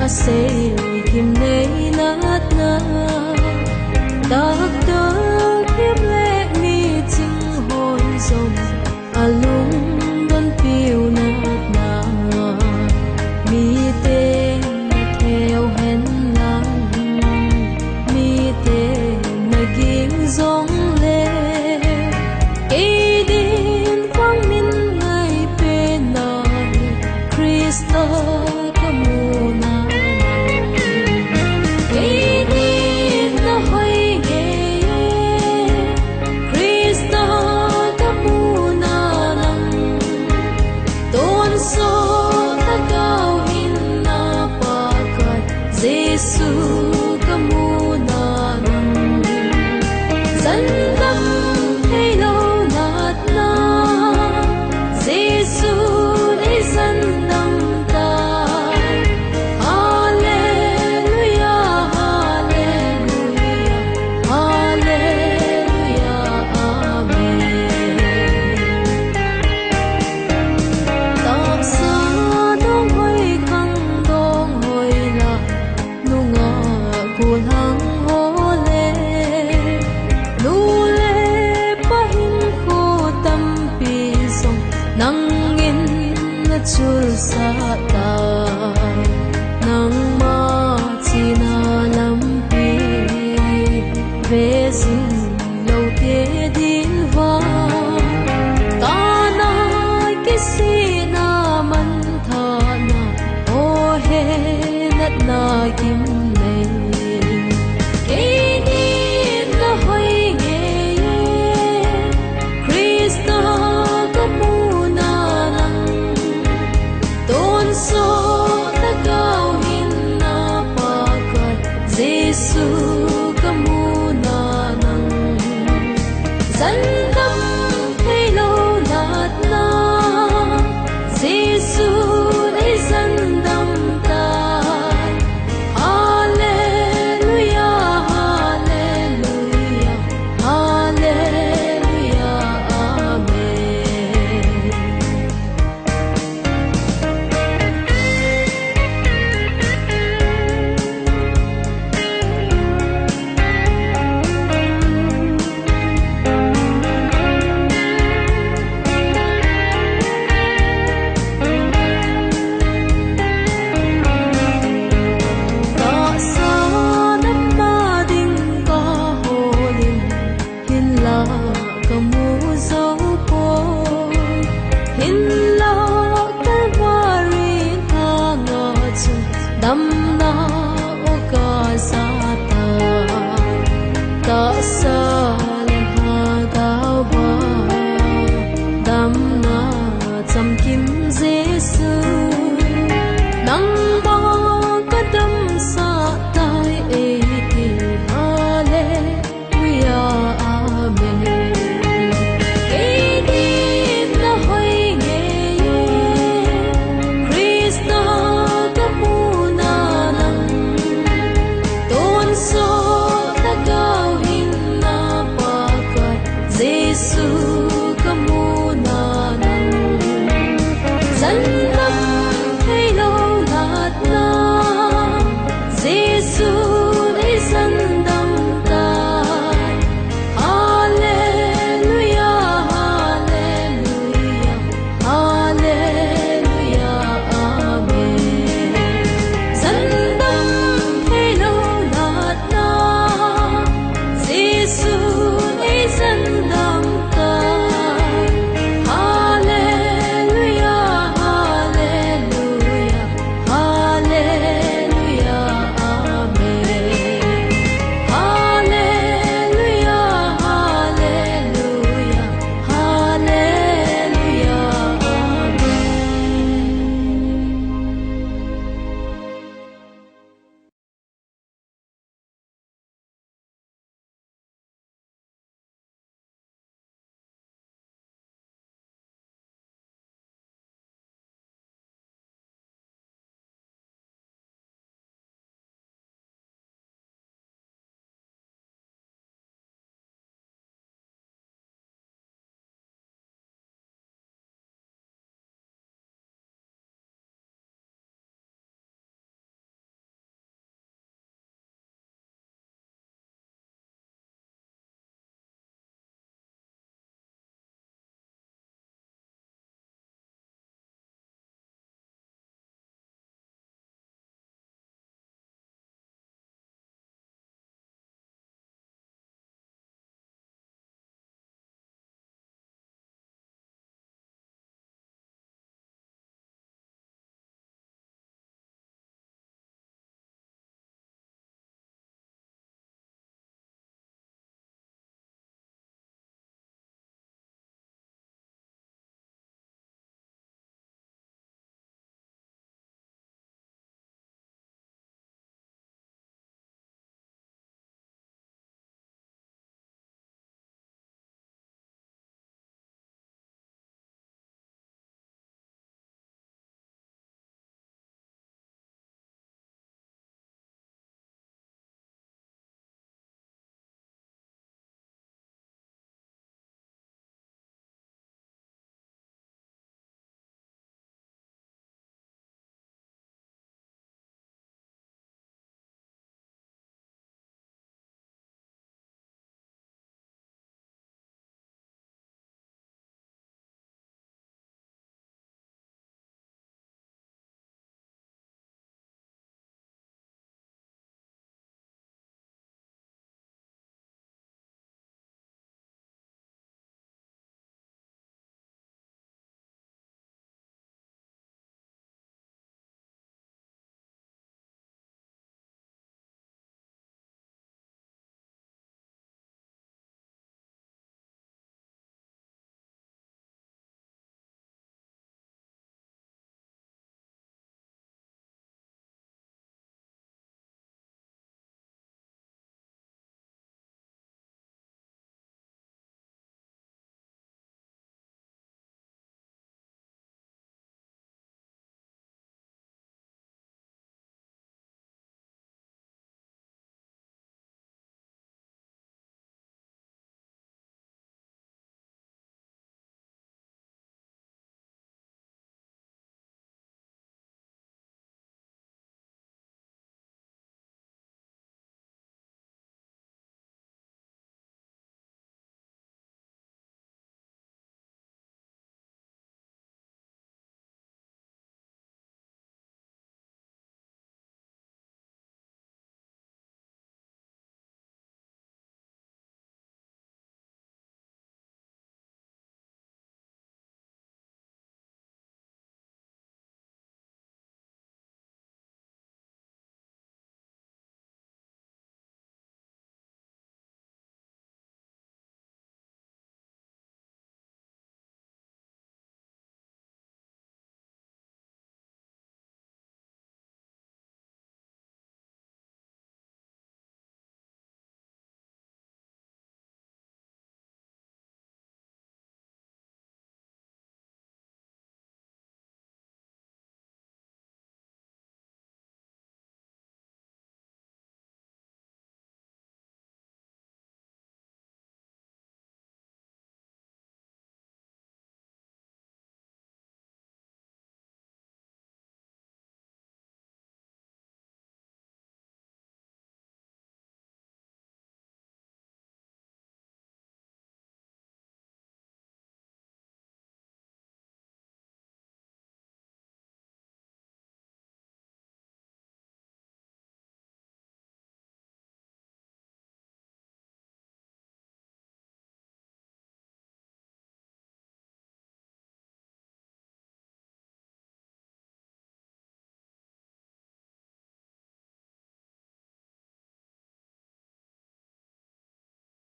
say kim nei nát na dak dang kim le mi ching hon som alung don piu nát na mi te theo hen lang mi te na ging zong le e din quang min ngai pe na Krista Giêsu kamu na nang dân tâm hay lâu ngạt na Giêsu để dân tâm ta Hallelujah Hallelujah Hallelujah Amen ta sa đông hơi khăng đông hơi là buồn hăng hô lê lu lê pa hin khô tâm pi sông nang in na chul sa ta nang ma chi na lam pi ve sin lâu te din va ta na ki si na man tha na o he nat na kim Giêsu kamu na nang dân tâm hay lâu nát na Giêsu để dân tâm ta Hallelujah Hallelujah Hallelujah Amen kamu dấu po hin lo cái hoa ri tha ngõ chung đam na